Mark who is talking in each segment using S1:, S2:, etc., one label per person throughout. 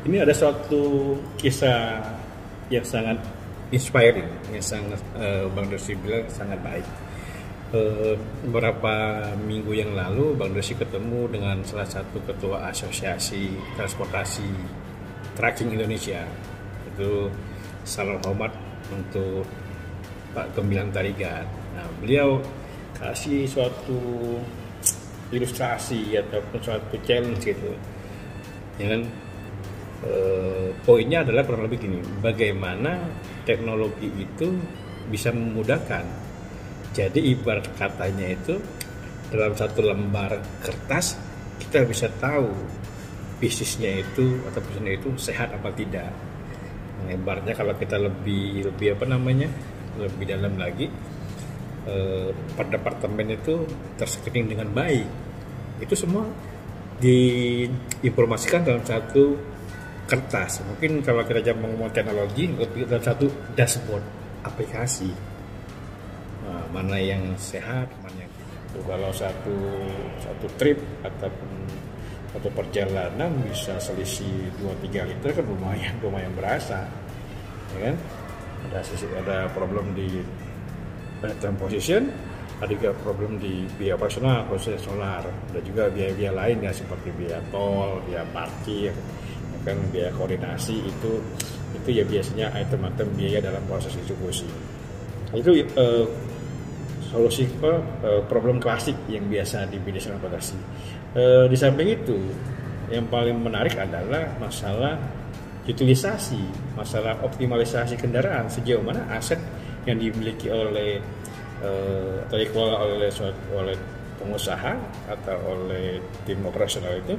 S1: Ini ada suatu kisah yang sangat inspiring, yang sangat Bang Dosi bilang sangat baik. Beberapa minggu yang lalu Bang Dosi ketemu dengan salah satu ketua asosiasi transportasi tracking Indonesia. Itu salam hormat untuk Pak Gembilang Tarigan. Nah, beliau kasih suatu ilustrasi ataupun suatu challenge gitu, ya kan? Poinnya adalah kurang lebih gini, bagaimana teknologi itu bisa memudahkan. Jadi ibarat katanya itu dalam satu lembar kertas kita bisa tahu bisnisnya itu atau bisnisnya itu sehat apa tidak. Nah, ibaratnya kalau kita lebih lebih dalam lagi, per departemen itu terscreening dengan baik. Itu semua diinformasikan dalam satu kertas. Mungkin kalau kita ngomong teknologi, lebih dalam satu dashboard aplikasi. Nah, mana yang sehat, mana yang tidak. Kalau satu trip ataupun satu perjalanan bisa selisih 2-3 liter kan lumayan berasa, ya kan? Ada problem di time position, ada juga problem di biaya operasional, proses solar, ada juga biaya-biaya lain ya seperti biaya tol, biaya parkir, kan biaya koordinasi itu ya biasanya item-item biaya dalam proses eksekusi. Itu solusi problem klasik yang biasa di bisnis transportasi. Di samping itu, yang paling menarik adalah masalah utilisasi, masalah optimalisasi kendaraan, sejauh mana aset yang dimiliki oleh atau dikelola oleh pengusaha atau oleh tim operasional itu,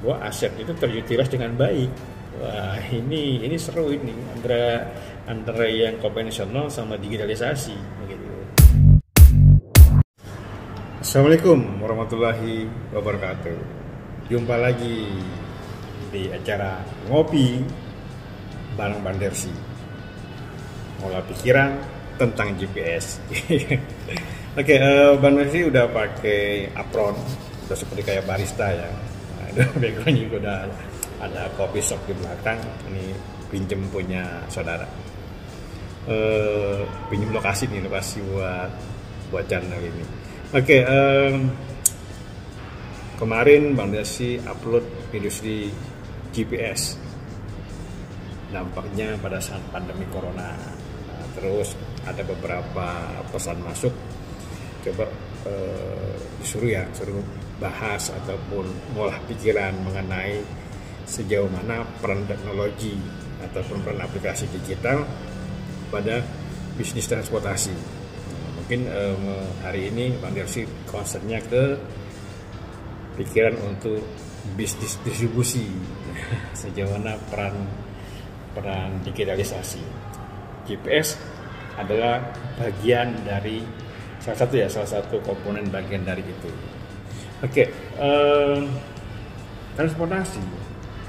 S1: bahwa aset itu terutilisasi dengan baik. Wah, ini seru ini antara yang konvensional sama digitalisasi begitu. Assalamualaikum warahmatullahi wabarakatuh. Jumpa lagi di acara ngopi bareng Bang Dersi. Ngolah pikiran tentang GPS. Oke, Bang Dersi udah pakai apron, udah seperti kayak barista ya. Background juga udah ada coffee shop di belakang. Ini pinjem punya saudara. Pinjem lokasi buat channel ini. Oke, kemarin Bang Desi upload industri GPS. Dampaknya pada saat pandemi corona. Nah, terus ada beberapa pesan masuk. Coba suruh bahas ataupun ngolah pikiran mengenai sejauh mana peran teknologi ataupun peran aplikasi digital pada bisnis transportasi. Mungkin hari ini Bang Dersi concernnya ke pikiran untuk bisnis distribusi, sejauh mana peran digitalisasi. GPS adalah bagian dari salah satu komponen bagian dari itu. Oke, transportasi,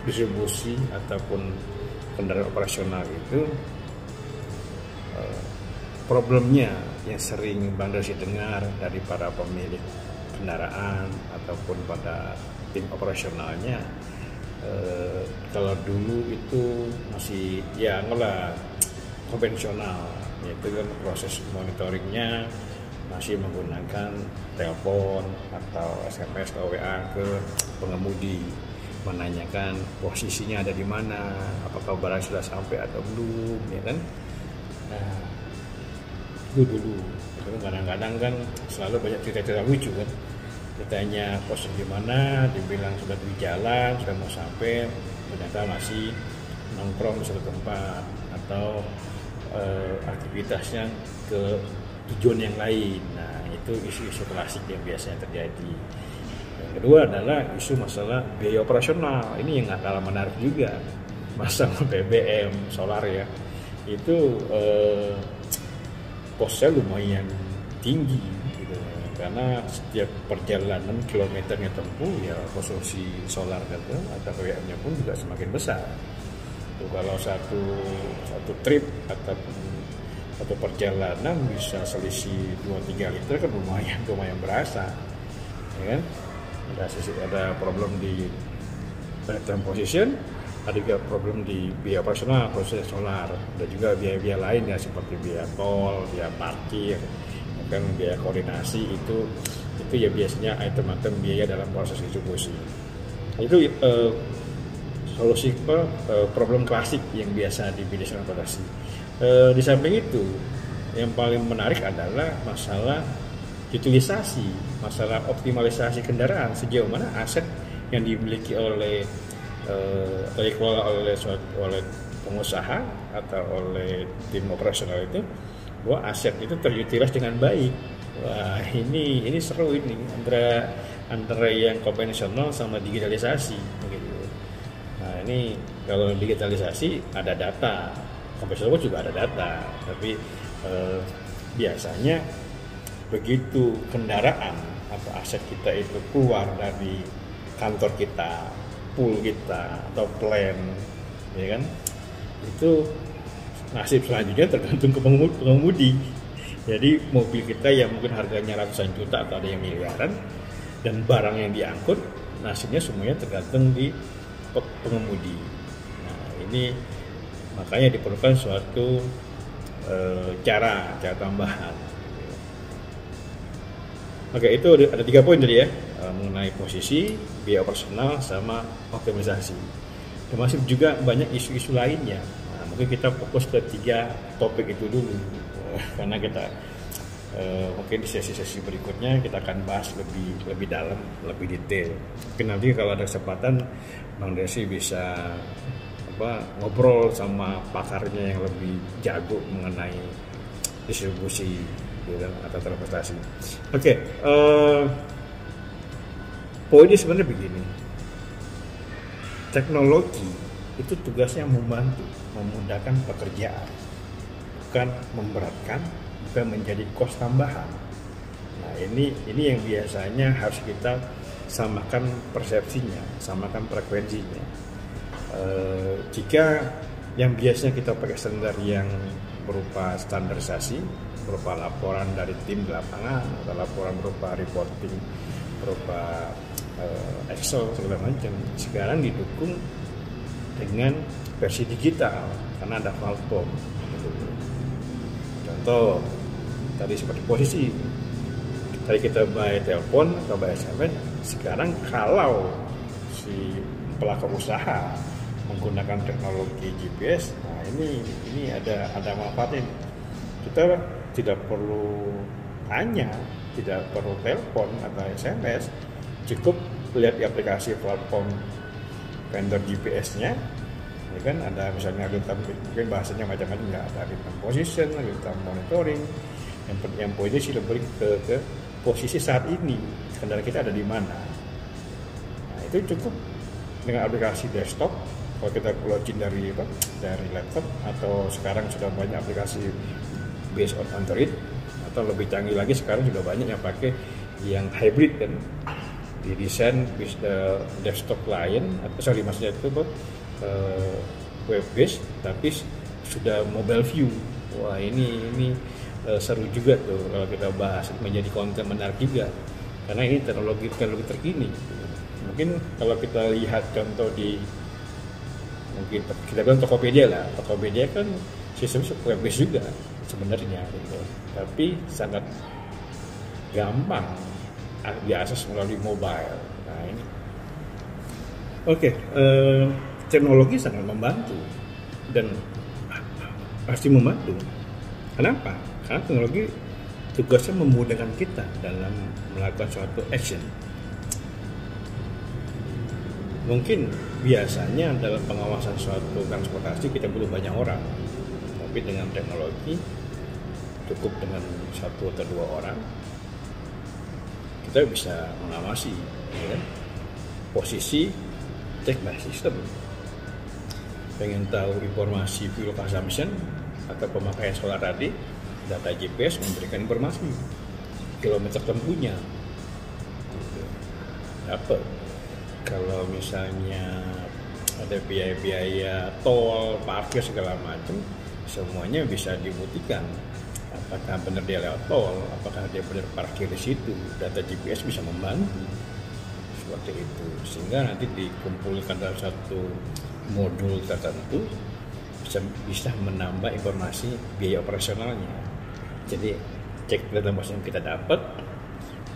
S1: distribusi ataupun kendaraan operasional itu problemnya yang sering Bang Dersi dengar dari para pemilik kendaraan ataupun pada tim operasionalnya, kalau dulu itu masih ya ngolah konvensional, yaitu kan proses monitoringnya masih menggunakan telepon atau SMS atau WA ke pengemudi, menanyakan posisinya ada di mana, apakah barang sudah sampai atau belum, ya kan? Nah, itu dulu. Kadang-kadang kan selalu banyak cerita-cerita lucu kan. Ditanya posisi di mana, dibilang sudah di jalan, sudah mau sampai, ternyata masih nongkrong di satu tempat atau aktivitasnya ke tujuan yang lain. Nah, itu isu-isu klasik yang biasanya terjadi. Yang kedua adalah isu masalah biaya operasional. Ini yang nggak kalah menarik juga. Masalah BBM, solar ya, itu kosnya lumayan tinggi gitu. Karena setiap perjalanan kilometernya tempuh ya konsumsi solar gitu, atau BBM-nya pun juga semakin besar. Tuh, kalau satu trip ataupun satu perjalanan bisa selisih 2-3 liter kan lumayan berasa, ya kan? Ada problem di time position, ada juga problem di biaya operasional, proses solar, dan juga biaya-biaya lain ya seperti biaya tol, biaya parkir, bahkan biaya koordinasi itu ya biasanya item-item biaya dalam proses distribusi. Itu solusi problem klasik yang biasa di bisnis transportasi. Di samping itu, yang paling menarik adalah masalah utilisasi, masalah optimalisasi kendaraan, sejauh mana aset yang dimiliki oleh dikelola oleh pengusaha atau oleh tim operasional itu, bahwa aset itu terutilisasi dengan baik. Wah, ini seru ini antara yang konvensional sama digitalisasi begitu. Nah, ini kalau digitalisasi ada data, konvensional juga ada data, tapi biasanya begitu kendaraan atau aset kita itu keluar dari kantor kita, pool kita atau plan, ya kan, itu nasib selanjutnya tergantung ke pengemudi. Jadi mobil kita yang mungkin harganya ratusan juta atau ada yang miliaran, dan barang yang diangkut nasibnya semuanya tergantung di pengemudi. Nah, ini makanya diperlukan suatu cara tambahan. Oke, itu ada 3 poin tadi ya, mengenai posisi, biaya operasional, sama optimalisasi. Termasuk juga banyak isu-isu lainnya. Nah, mungkin kita fokus ke 3 topik itu dulu, karena kita mungkin di sesi-sesi berikutnya kita akan bahas lebih dalam, lebih detail. Mungkin nanti kalau ada kesempatan Bang Desi bisa ngobrol sama pakarnya yang lebih jago mengenai distribusi atau transportasi. Oke, poinnya sebenarnya begini. Teknologi itu tugasnya membantu, memudahkan pekerjaan, bukan memberatkan, bukan menjadi kos tambahan. Nah, ini yang biasanya harus kita samakan persepsinya, samakan frekuensinya. Jika yang biasanya kita pakai standar yang berupa standarisasi, berupa laporan dari tim di lapangan, atau laporan berupa reporting, berupa Excel segala macam, sekarang didukung dengan versi digital karena ada platform. Contoh tadi seperti posisi, tadi kita by telepon atau by SMS, sekarang kalau si pelaku usaha menggunakan teknologi GPS, nah ini ada manfaatnya. Kita tidak perlu tanya, tidak perlu telepon atau SMS, cukup lihat di aplikasi platform vendor GPS-nya, ya kan, ada misalnya real time, mungkin bahasanya macam-macam, nggak ada real time position, real time monitoring, yang poinnya sih lebih ke posisi saat ini kendaraan kita ada di mana. Nah, itu cukup dengan aplikasi desktop. Kalau kita login dari laptop, atau sekarang sudah banyak aplikasi based on Android, atau lebih canggih lagi sekarang juga banyak yang pakai yang hybrid kan, didesain desktop client, maksudnya itu web based tapi sudah mobile view. Wah, ini seru juga tuh kalau kita bahas, menjadi konten menarik juga karena ini teknologi terkini. Mungkin kalau kita lihat contoh mungkin kita bilang Tokopedia kan sistem web based juga sebenarnya gitu. Tapi sangat gampang diakses melalui mobile. Nah, ini teknologi sangat membantu dan pasti membantu. Kenapa? Karena teknologi tugasnya memudahkan kita dalam melakukan suatu action. Mungkin biasanya dalam pengawasan suatu transportasi kita butuh banyak orang, tapi dengan teknologi cukup dengan 1 atau 2 orang kita bisa mengawasi, ya, posisi, cek by system. Pengen tahu informasi fuel consumption atau pemakaian solar tadi, data GPS memberikan informasi kilometer tempuhnya, dapat. Kalau misalnya ada biaya-biaya tol, parkir segala macam, semuanya bisa dibuktikan. Apakah benar dia lewat tol, apakah dia benar parkir di situ, data GPS bisa membantu. seperti itu, sehingga nanti dikumpulkan dalam satu modul tertentu bisa menambah informasi biaya operasionalnya. Jadi cek informasi yang kita dapat,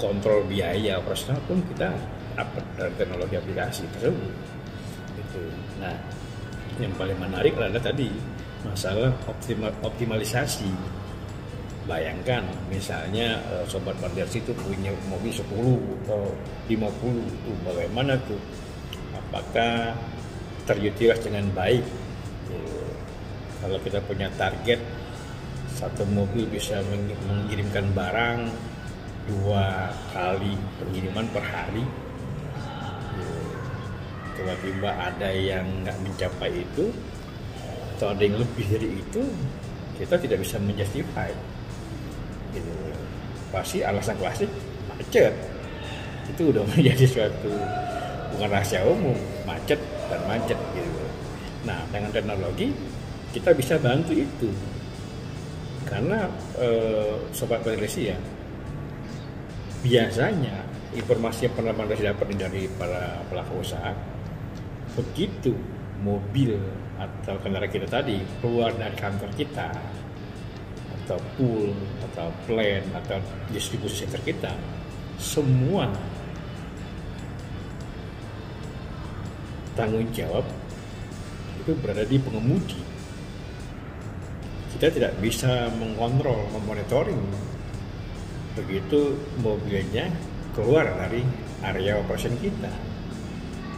S1: kontrol biaya operasional pun kita dapat dari teknologi aplikasi tersebut. Gitu. Nah, yang paling menarik adalah tadi masalah optimalisasi. Bayangkan misalnya sobat Bandarsi itu punya mobil 10 atau 50, itu bagaimana tuh? Apakah terutilisasi dengan baik? Kalau kita punya target satu mobil bisa mengirimkan barang 2 kali pengiriman per hari, tiba-tiba ada yang nggak mencapai itu atau ada yang lebih dari itu, kita tidak bisa menjustify. Gitu. Pasti alasan klasik macet. Itu udah menjadi suatu bukan rahasia umum, macet dan macet gitu. Nah, dengan teknologi kita bisa bantu itu. Karena sobat Bandarsi ya, biasanya informasi yang pernah Bandarsi dapat dari para pelaku usaha, begitu mobil atau kendaraan kita tadi keluar dari kantor kita atau pool atau plant atau distribusi center kita, semua tanggung jawab itu berada di pengemudi. Kita tidak bisa mengontrol, memonitoring begitu mobilnya keluar dari area operation kita.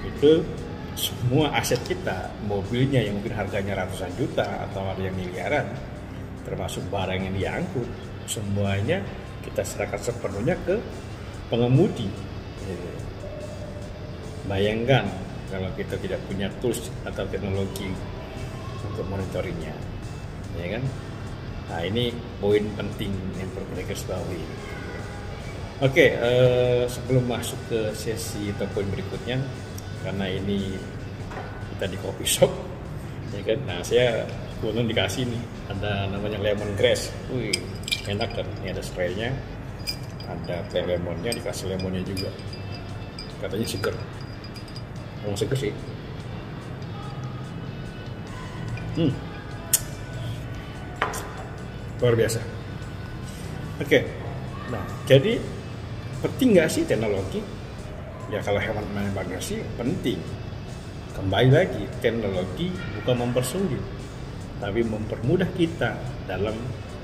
S1: Itu semua aset kita, mobilnya yang mungkin harganya ratusan juta atau ada yang miliaran, termasuk barang yang diangkut, semuanya kita serahkan sepenuhnya ke pengemudi. Bayangkan kalau kita tidak punya tools atau teknologi untuk monitoringnya, ya kan? Nah, ini poin penting yang perlu kita garis bawahi. Oke, sebelum masuk ke sesi atau poin berikutnya, karena ini kita di coffee shop, ya kan? Nah, saya kebetulan dikasih nih, ada namanya lemon grass. Wih, enak kan? Ini ada spraynya, ada teh lemonnya, dikasih lemonnya juga. Katanya seger. Ngomong seger sih. Luar biasa. Oke. Nah, jadi penting nggak sih teknologi? Ya kalau hewan Bandarsi penting. Kembali lagi, teknologi bukan mempersulit, tapi mempermudah kita dalam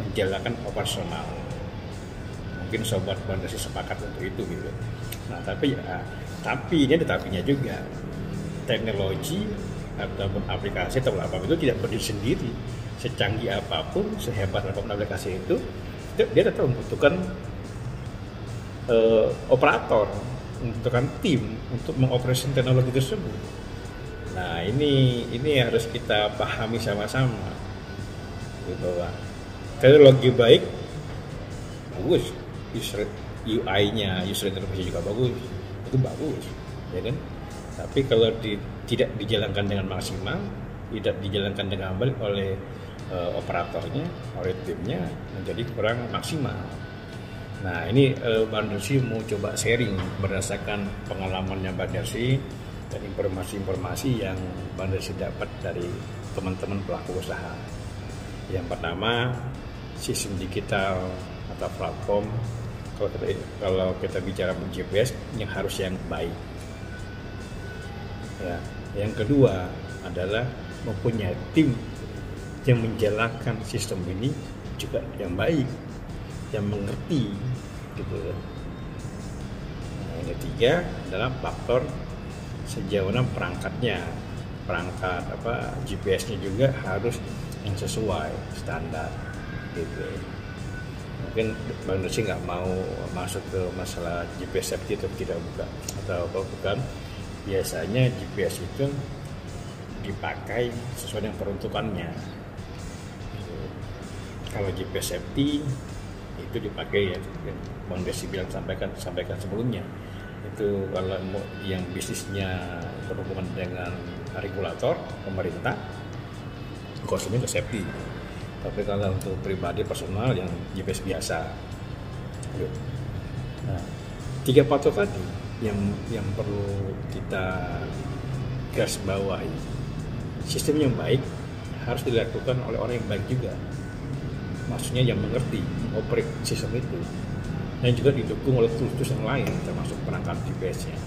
S1: menjalankan operasional. Mungkin sobat Bandarsi sepakat untuk itu gitu. Nah, tapi ini ada tapinya juga. Teknologi ataupun aplikasi atau apapun itu tidak berdiri sendiri. Secanggih apapun, sehebat apapun aplikasi itu, dia tetap membutuhkan operator, membutuhkan tim untuk mengoperasikan teknologi tersebut. Nah, ini harus kita pahami sama-sama. Gitu, bahwa teknologi baik bagus, UI-nya, user interface juga bagus, itu bagus, ya kan? Tapi kalau tidak dijalankan dengan maksimal, tidak dijalankan dengan baik oleh operatornya, oleh timnya, menjadi kurang maksimal. Nah, ini Bandarsi mau coba sharing berdasarkan pengalamannya Bandarsi dan informasi-informasi yang Bandarsi dapat dari teman-teman pelaku usaha. Yang pertama, sistem digital atau platform. Kalau kita bicara GPS, yang harus yang baik. Ya, yang kedua adalah mempunyai tim yang menjalankan sistem ini juga yang baik, yang mengerti, gitu. Nah, yang ketiga adalah faktor sejauh mana perangkat GPS-nya juga harus yang sesuai standar, gitu. Mungkin Bandarsi nggak mau masuk ke masalah GPS safety atau tidak bukan. Biasanya GPS itu dipakai sesuai dengan peruntukannya. Kalau GPS safety itu dipakai ya, Bandarsi sampaikan sebelumnya. Itu kalau yang bisnisnya berhubungan dengan regulator, pemerintah, kostumnya ke safety. Tapi kalau untuk pribadi personal yang GPS biasa. Nah, 3 faktor tadi yang perlu kita garis bawahi, sistem yang baik harus dilakukan oleh orang yang baik juga, maksudnya yang mengerti operate sistem itu, dan juga didukung oleh tools yang lain termasuk perangkat GPS-nya.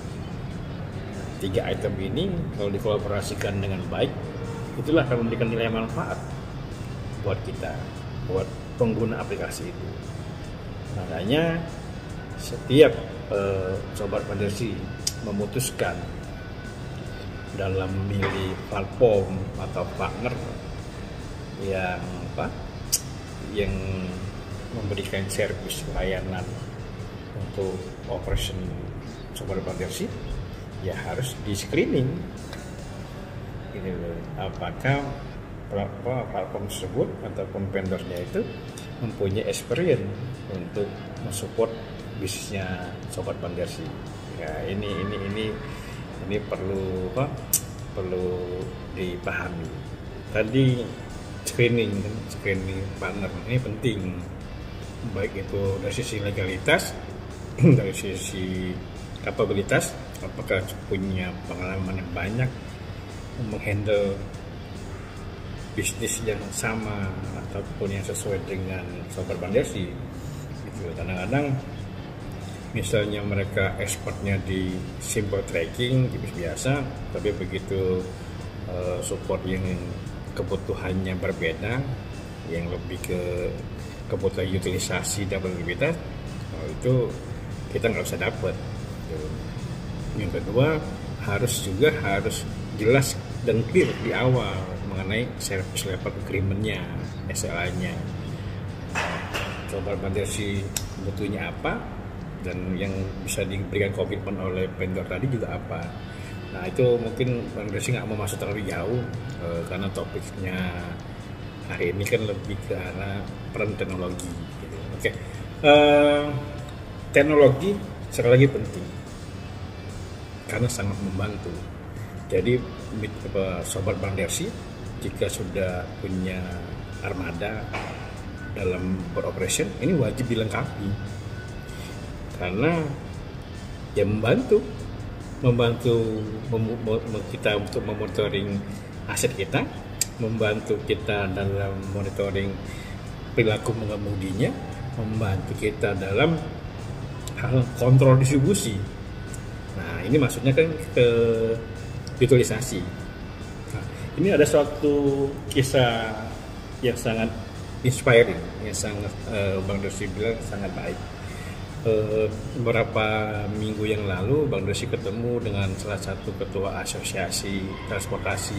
S1: 3 item ini kalau dikolaborasikan dengan baik, itulah akan memberikan nilai manfaat buat kita, buat pengguna aplikasi itu. Makanya setiap sobat Bandersi memutuskan dalam memilih platform atau partner yang memberikan servis layanan untuk operation sobat Bandersi, ya harus di screening apakah platform tersebut ataupun vendornya itu mempunyai experience untuk mensupport bisnisnya sobat Bandersi. Ya, ini perlu dipahami. Tadi screening partner ini penting, baik itu dari sisi legalitas, dari sisi kapabilitas, apakah punya pengalaman yang banyak menghandle bisnis yang sama ataupun yang sesuai dengan sobat Bandersi. Kadang-kadang misalnya mereka expertnya di simple tracking biasa, tapi begitu support yang kebutuhannya berbeda, yang lebih ke kebutuhan utilisasi dan produktivitas, itu kita nggak bisa dapat. Yang kedua, harus jelas dan clear di awal mengenai service level agreement-nya, SLA-nya. Sobat Bandersi butuhnya apa, dan yang bisa diberikan komitmen oleh vendor tadi juga apa. Nah, itu mungkin Bandersi nggak mau masuk terlalu jauh karena topiknya hari ini kan lebih ke arah peran teknologi gitu. Oke. Teknologi sekali lagi penting karena sangat membantu. Jadi sobat Bandersi jika sudah punya armada dalam beroperation, ini wajib dilengkapi karena ya membantu kita untuk memonitoring aset kita, membantu kita dalam monitoring perilaku pengemudinya, membantu kita dalam hal kontrol distribusi. Nah, ini maksudnya kan ke utilisasi. Nah, ini ada suatu kisah yang sangat inspiring, yang sangat Bandersi bilang sangat baik. Beberapa minggu yang lalu Bandersi ketemu dengan salah satu ketua asosiasi transportasi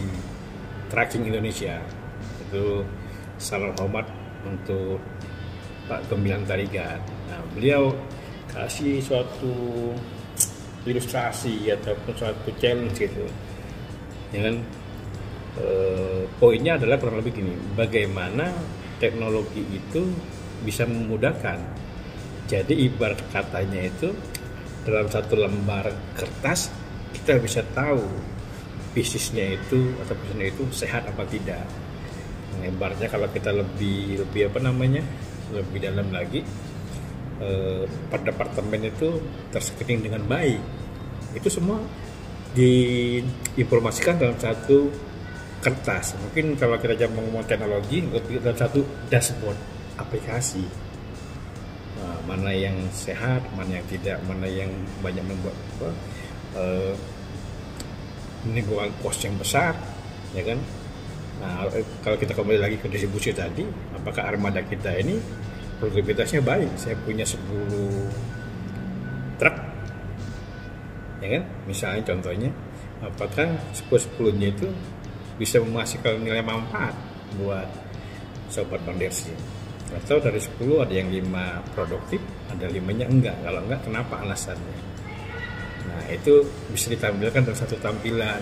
S1: tracking Indonesia, itu salam hormat untuk Pak Gembilang Tarigan. Nah, beliau kasih suatu ilustrasi ataupun suatu challenge gitu, ya kan? Poinnya adalah kurang lebih gini, bagaimana teknologi itu bisa memudahkan. Jadi ibarat katanya itu dalam satu lembar kertas kita bisa tahu bisnisnya itu atau bisnisnya itu sehat apa tidak. Nah, ibaratnya kalau kita lebih lebih dalam lagi, per departemen itu terscreening dengan baik. Itu semua diinformasikan dalam satu kertas. Mungkin kalau kita ngomong teknologi, lebih dalam satu dashboard aplikasi. Mana yang sehat, mana yang tidak, mana yang banyak membuat menimbulkan kos yang besar, ya kan? Nah, kalau kita kembali lagi ke distribusi tadi, apakah armada kita ini produktivitasnya baik? Saya punya 10 truk, ya kan? Misalnya contohnya, apakah 10-10-nya itu bisa menghasilkan nilai manfaat buat sobat Bandersi? Atau dari 10 ada yang 5 produktif, ada 5-nya enggak. Kalau enggak, kenapa alasannya? Nah, itu bisa ditampilkan dalam satu tampilan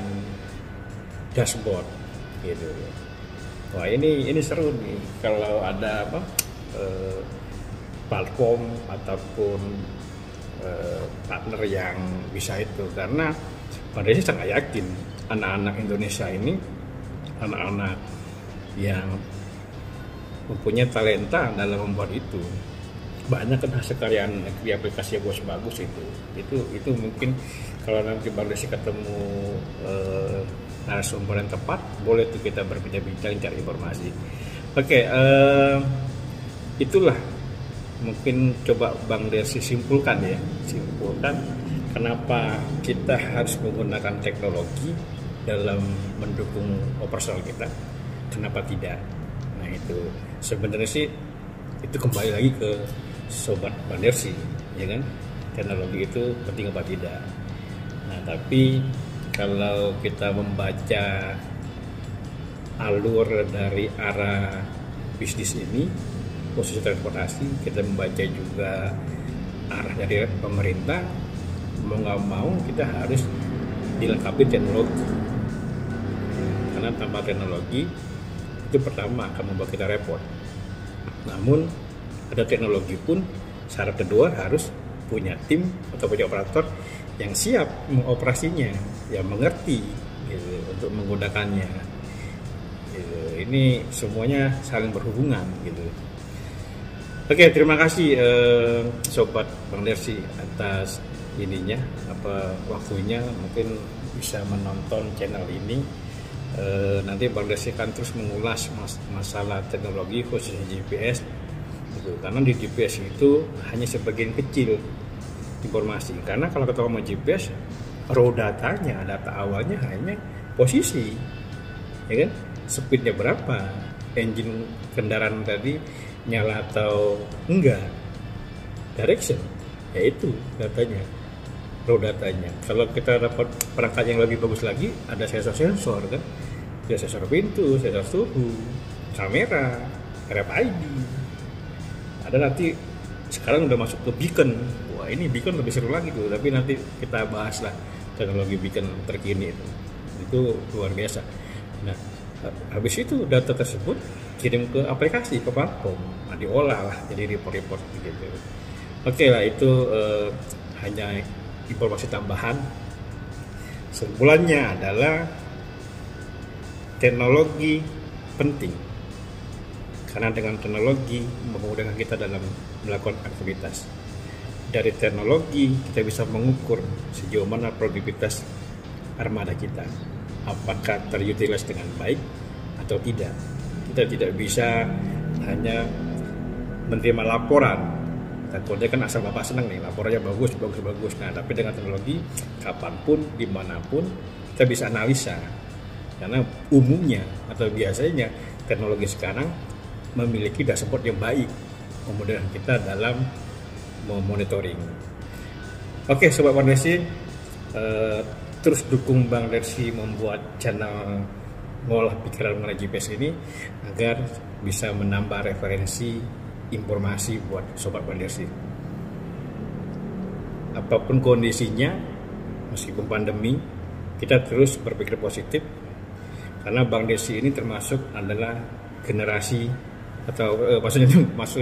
S1: dashboard gitu. Wah, ini seru nih kalau ada platform ataupun partner yang bisa itu, karena pada saya sangat yakin anak-anak Indonesia ini anak-anak yang mempunyai talenta dalam membuat itu. banyak kan hasil karya negeri aplikasi yang bagus itu mungkin kalau nanti Bang Desi ketemu narasumber yang tepat, boleh tuh kita berbincang-bincang cari informasi. Oke, itulah mungkin coba Bang Desi simpulkan kenapa kita harus menggunakan teknologi dalam mendukung operasional kita, kenapa tidak. Nah itu sebenarnya sih itu kembali lagi ke Sobat Bang Desi, ya kan, teknologi itu penting apa tidak. Nah tapi kalau kita membaca alur dari arah bisnis ini, khusus transportasi, kita membaca juga arah dari pemerintah, mau nggak mau kita harus dilengkapi teknologi, karena tanpa teknologi itu pertama akan membuat kita repot. Namun ada teknologi pun syarat kedua harus punya tim atau punya operator yang siap mengoperasinya, yang mengerti gitu, untuk menggunakannya gitu. Ini semuanya saling berhubungan gitu. Oke, terima kasih Sobat Bang Desi atas waktunya, mungkin bisa menonton channel ini. Nanti Bang Desi akan terus mengulas masalah teknologi khususnya GPS gitu. Karena di GPS itu hanya sebagian kecil informasi, karena kalau kita ngomong GPS, raw data awalnya hanya posisi, ya kan, speednya berapa, engine kendaraan tadi nyala atau enggak, direction, yaitu datanya, raw datanya. Kalau kita dapat perangkat yang lebih bagus lagi, ada sensor kan, ada sensor pintu, sensor suhu, kamera, RFID, ada nanti sekarang udah masuk ke beacon. Wah ini beacon lebih seru lagi tuh, tapi nanti kita bahas lah teknologi beacon terkini itu luar biasa. Nah habis itu data tersebut kirim ke aplikasi, ke platform, diolah lah jadi report gitu. Oke lah, itu hanya informasi tambahan. Simpulannya adalah teknologi penting, karena dengan teknologi memudahkan kita dalam melakukan aktivitas. Dari teknologi kita bisa mengukur sejauh mana produktivitas armada kita, apakah terutilize dengan baik atau tidak. Kita tidak bisa hanya menerima laporan, takutnya kan asal bapak senang nih, laporannya bagus. Nah tapi dengan teknologi kapanpun, dimanapun kita bisa analisa, karena umumnya atau biasanya teknologi sekarang memiliki dashboard yang baik, memudahkan kita dalam memonitoring. Oke Sobat Bang Desi, terus dukung Bang Desi membuat channel ngolah pikiran mengenai GPS ini agar bisa menambah referensi informasi buat Sobat Bang Desi. Apapun kondisinya, meskipun pandemi, kita terus berpikir positif, karena Bang Desi ini adalah generasi atau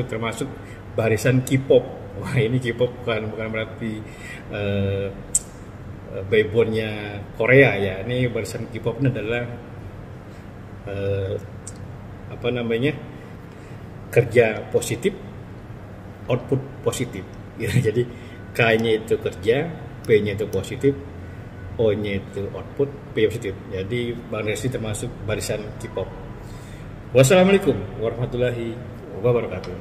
S1: termasuk barisan K-pop. Wah ini K-pop bukan berarti boybandnya Korea ya. Ini barisan K-pop ini adalah kerja positif, output positif ya. Jadi K-nya itu kerja, P-nya itu positif, O-nya itu output, P positif. Jadi Bang Desi termasuk barisan K-pop. Wassalamualaikum warahmatullahi wabarakatuh.